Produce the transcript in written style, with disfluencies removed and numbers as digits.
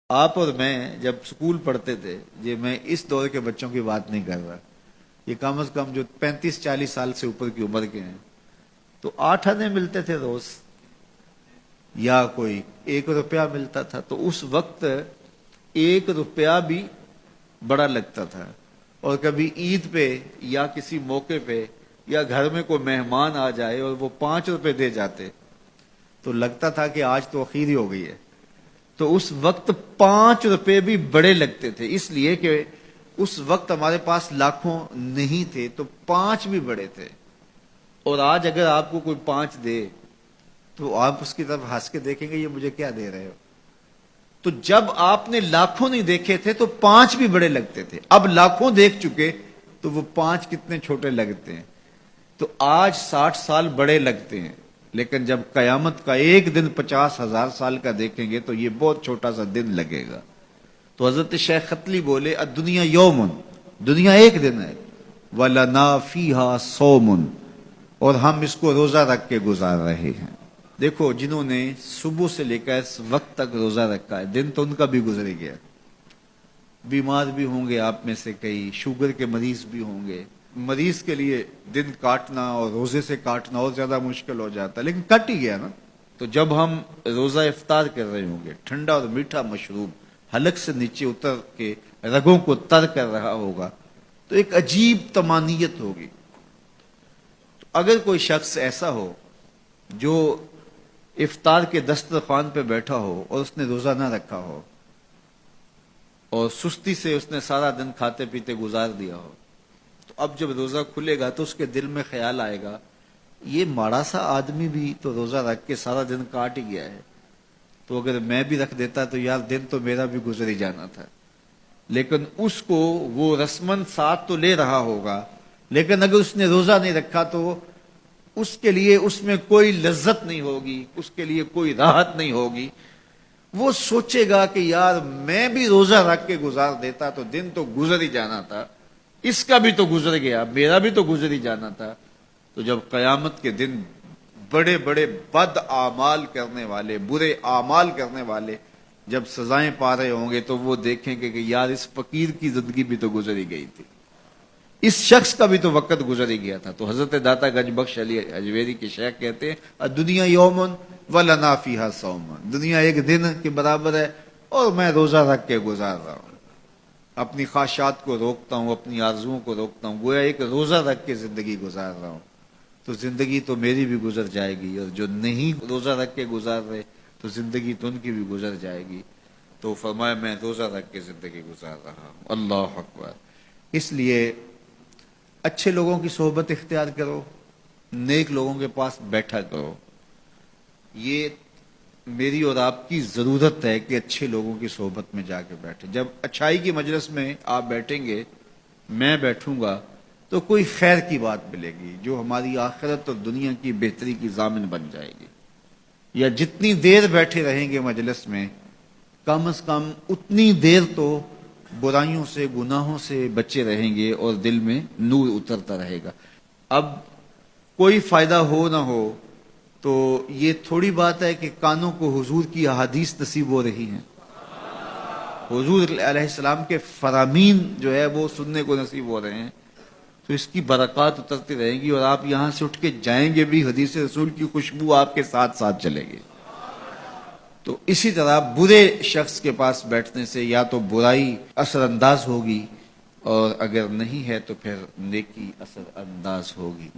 آپ اور میں جب سکول پڑھتے تھے، یہ میں اس دور کے بچوں کی بات نہیں کر رہا، یہ کم از کم جو 35-40 سال سے اوپر کی عمر کے ہیں، تو 8 آنے ملتے تھے روز، یا کوئی 1 روپیہ ملتا تھا، تو اس وقت 1 روپیہ بھی بڑا لگتا تھا۔ اور کبھی عید پہ یا کسی موقع پہ یا گھر میں کوئی مہمان آ جائے اور وہ 5 روپے دے جاتے تو لگتا تھا کہ آج تو اخیر ہی ہو گئی ہے۔ تو اس وقت 5 روپے بھی بڑے لگتے تھے، اس لیے کہ اس وقت ہمارے پاس لاکھوں نہیں تھے، تو 5 بھی بڑے تھے۔ اور آج اگر آپ کو کوئی 5 دے تو آپ اس کی طرف ہنس کے دیکھیں گے، یہ مجھے کیا دے رہے ہو؟ تو جب آپ نے لاکھوں نہیں دیکھے تھے تو 5 بھی بڑے لگتے تھے، اب لاکھوں دیکھ چکے تو وہ 5 کتنے چھوٹے لگتے ہیں۔ تو آج 60 سال بڑے لگتے ہیں، لیکن جب قیامت کا ایک دن 50,000 سال کا دیکھیں گے تو یہ بہت چھوٹا سا دن لگے گا۔ تو حضرت شیخ ختلی بولے الدنیا یوم، دنیا ایک دن ہے، وَلَنَا فِيهَا صَوْمٌ، اور ہم اس کو روزہ رکھ کے گزار رہے ہیں۔ دیکھو جنہوں نے صبح سے لے کر اس وقت تک روزہ رکھا ہے، دن تو ان کا بھی گزر گیا، بیمار بھی ہوں گے آپ میں سے کئی، شوگر کے مریض بھی ہوں گے، مریض کے لیے دن کاٹنا اور روزے سے کاٹنا اور زیادہ مشکل ہو جاتا ہے، لیکن کٹ ہی گیا نا۔ تو جب ہم روزہ افطار کر رہے ہوں گے، ٹھنڈا اور میٹھا مشروب حلق سے نیچے اتر کے رگوں کو تر کر رہا ہوگا، تو ایک عجیب طمانینت ہوگی۔ اگر کوئی شخص ایسا ہو جو افطار کے دسترخوان پہ بیٹھا ہو اور اس نے روزہ نہ رکھا ہو اور سستی سے اس نے سارا دن کھاتے پیتے گزار دیا ہو، تو اب جب روزہ کھلے گا تو اس کے دل میں خیال آئے گا، یہ ماڑا سا آدمی بھی تو روزہ رکھ کے سارا دن کاٹ ہی گیا ہے، تو اگر میں بھی رکھ دیتا تو یار دن تو میرا بھی گزر ہی جانا تھا۔ لیکن اس کو وہ رسمن ساتھ تو لے رہا ہوگا، لیکن اگر اس نے روزہ نہیں رکھا تو اس کے لیے اس میں کوئی لذت نہیں ہوگی، اس کے لیے کوئی راحت نہیں ہوگی۔ وہ سوچے گا کہ یار میں بھی روزہ رکھ کے گزار دیتا تو دن تو گزر ہی جانا تھا، اس کا بھی تو گزر گیا، میرا بھی تو گزر ہی جانا تھا۔ تو جب قیامت کے دن بڑے بڑے بد اعمال کرنے والے، برے اعمال کرنے والے جب سزائیں پا رہے ہوں گے تو وہ دیکھیں گے کہ یار اس فقیر کی زندگی بھی تو گزر ہی گئی تھی، اس شخص کا بھی تو وقت گزر ہی گیا تھا۔ تو حضرت داتا گنج بخش علی اجویری کے شیخ کہتے ہیں دنیا یومن وَلَنَا فِيهَا صَوْمٌ، دنیا ایک دن کے برابر ہے اور میں روزہ رکھ کے گزار رہا ہوں، اپنی خواہشات کو روکتا ہوں، اپنی آرزوؤں کو روکتا ہوں، گویا ایک روزہ رکھ کے زندگی گزار رہا ہوں۔ تو زندگی تو میری بھی گزر جائے گی، اور جو نہیں روزہ رکھ کے گزار رہے تو زندگی تو ان کی بھی گزر جائے گی۔ تو فرمایا میں روزہ رکھ کے زندگی گزار رہا ہوں۔ اللہ اکبر۔ اس لیے اچھے لوگوں کی صحبت اختیار کرو، نیک لوگوں کے پاس بیٹھا کرو۔ یہ میری اور آپ کی ضرورت ہے کہ اچھے لوگوں کی صحبت میں جا کے بیٹھے۔ جب اچھائی کی مجلس میں آپ بیٹھیں گے، میں بیٹھوں گا، تو کوئی خیر کی بات ملے گی جو ہماری آخرت اور دنیا کی بہتری کی ضامن بن جائے گی۔ یا جتنی دیر بیٹھے رہیں گے مجلس میں، کم از کم اتنی دیر تو برائیوں سے، گناہوں سے بچے رہیں گے اور دل میں نور اترتا رہے گا۔ اب کوئی فائدہ ہو نہ ہو تو یہ تھوڑی بات ہے کہ کانوں کو حضور کی احادیث نصیب ہو رہی ہیں، حضور علیہ السلام کے فرامین جو ہے وہ سننے کو نصیب ہو رہے ہیں، تو اس کی برکات اترتی رہیں گی، اور آپ یہاں سے اٹھ کے جائیں گے بھی حدیث رسول کی خوشبو آپ کے ساتھ ساتھ چلے گی۔ تو اسی طرح برے شخص کے پاس بیٹھنے سے یا تو برائی اثر انداز ہوگی، اور اگر نہیں ہے تو پھر نیکی اثر انداز ہوگی۔